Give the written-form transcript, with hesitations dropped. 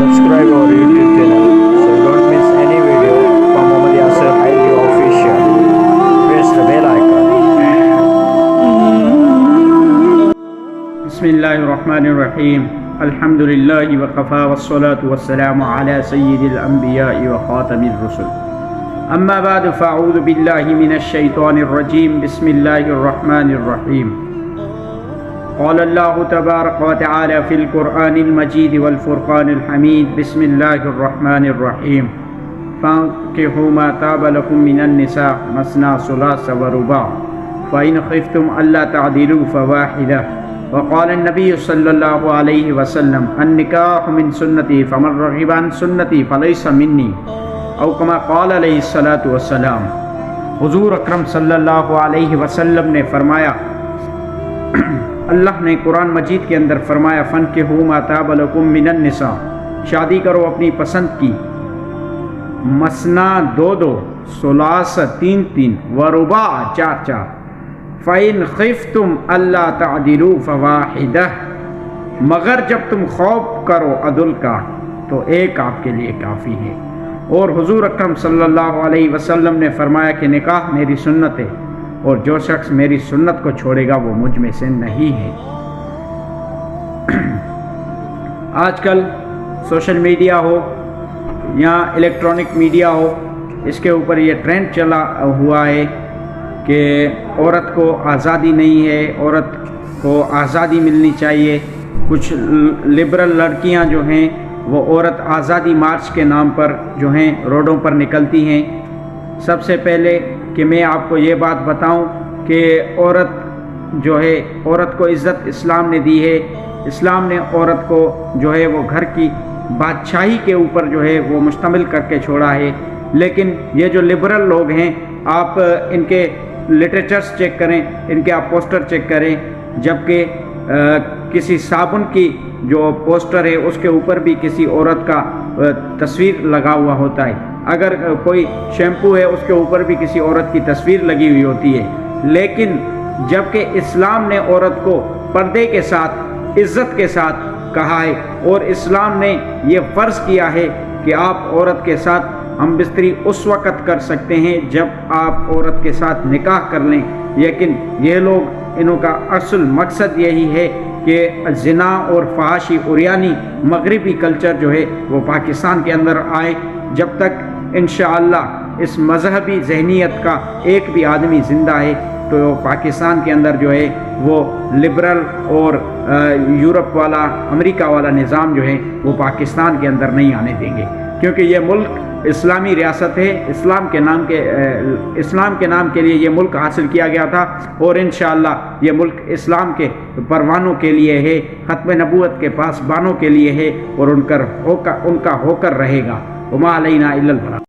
Subscribe our YouTube channel so you don't miss any video from Muhammad Yasir Haili Official. Press the bell icon. Bismillahirrahmanirrahim. Alhamdulillahi wa kafa wa salatu wa salamu ala sayyidil anbiya'i wa khatamir rusul. Amma ba'du fa'udhu billahi minash shaitanir rajim. Bismillahirrahmanirrahim. قال الله تبارك وتعالى في القرآن المجيد والفرقان الحميد بسم الله الرحمن الرحيم فانكحوا ما طاب لكم من النساء مثنى ثلاث ورباع فإن خفتم ألا تعدلوا فواحدة وقال النبي صلى الله عليه وسلم النكاح من سنتي فمن رغب عن سنتي فليس مني أو كما قال عليه الصلاة والسلام. حضور اکرم صلی اللہ علیہ وسلم نے فرمایا، اللہ نے قرآن مجید کے اندر فرمایا فَانْكِحُوا مَا طَابَ لَكُم مِّنَ النِّسَاءِ، شادی کرو اپنی پسند کی، مثنا دو دو، ثلاث تین تین، ورباع چار چار، فَإِنْ خِفْتُمْ أَلَّا تَعْدِلُوا فَوَاحِدَةً، مگر جب تم خوف کرو عدل کا تو ایک آپ کے لیے کافی ہے. اور حضور اکرم صلی اللہ علیہ وسلم نے فرمایا کہ نکاح میری سنت ہے اور جو شخص میری سنت کو چھوڑے گا وہ مجھ میں سے نہیں ہے. آج کل سوشل میڈیا ہو یا الیکٹرانک میڈیا ہو، اس کے اوپر یہ ٹرینڈ چلا ہوا ہے کہ عورت کو آزادی نہیں ہے، عورت کو آزادی ملنی چاہیے. کچھ لبرل لڑکیاں جو ہیں وہ عورت آزادی مارچ کے نام پر جو ہیں روڈوں پر نکلتی ہیں. سب سے پہلے کہ میں آپ کو یہ بات بتاؤں کہ عورت جو ہے، عورت کو عزت اسلام نے دی ہے. اسلام نے عورت کو جو ہے وہ گھر کی بادشاہی کے اوپر جو ہے وہ مشتمل کر کے چھوڑا ہے. لیکن یہ جو لبرل لوگ ہیں، آپ ان کے لٹریچرز چیک کریں، ان کے آپ پوسٹر چیک کریں، جبکہ کسی صابن کی جو پوسٹر ہے اس کے اوپر بھی کسی عورت کا تصویر لگا ہوا ہوتا ہے. اگر کوئی شیمپو ہے اس کے اوپر بھی کسی عورت کی تصویر لگی ہوئی ہوتی ہے. لیکن جبکہ اسلام نے عورت کو پردے کے ساتھ، عزت کے ساتھ کہا ہے، اور اسلام نے یہ فرض کیا ہے کہ آپ عورت کے ساتھ ہم بستری اس وقت کر سکتے ہیں جب آپ عورت کے ساتھ نکاح کر لیں. لیکن یہ لوگ، انہوں کا اصل مقصد یہی ہے کہ زنا اور فحاشی عریانی مغربی کلچر جو ہے وہ پاکستان کے اندر آئے. جب تک انشاءاللہ اس مذہبی ذہنیت کا ایک بھی آدمی زندہ ہے تو پاکستان کے اندر جو ہے وہ لبرل اور یورپ والا، امریکہ والا نظام جو ہے وہ پاکستان کے اندر نہیں آنے دیں گے، کیونکہ یہ ملک اسلامی ریاست ہے. اسلام کے نام کے لیے یہ ملک حاصل کیا گیا تھا، اور انشاءاللہ یہ ملک اسلام کے پروانوں کے لیے ہے، ختم نبوت کے پاسبانوں کے لیے ہے، اور ان کا ہو کر رہے گا. وما علینا الا البلاغ.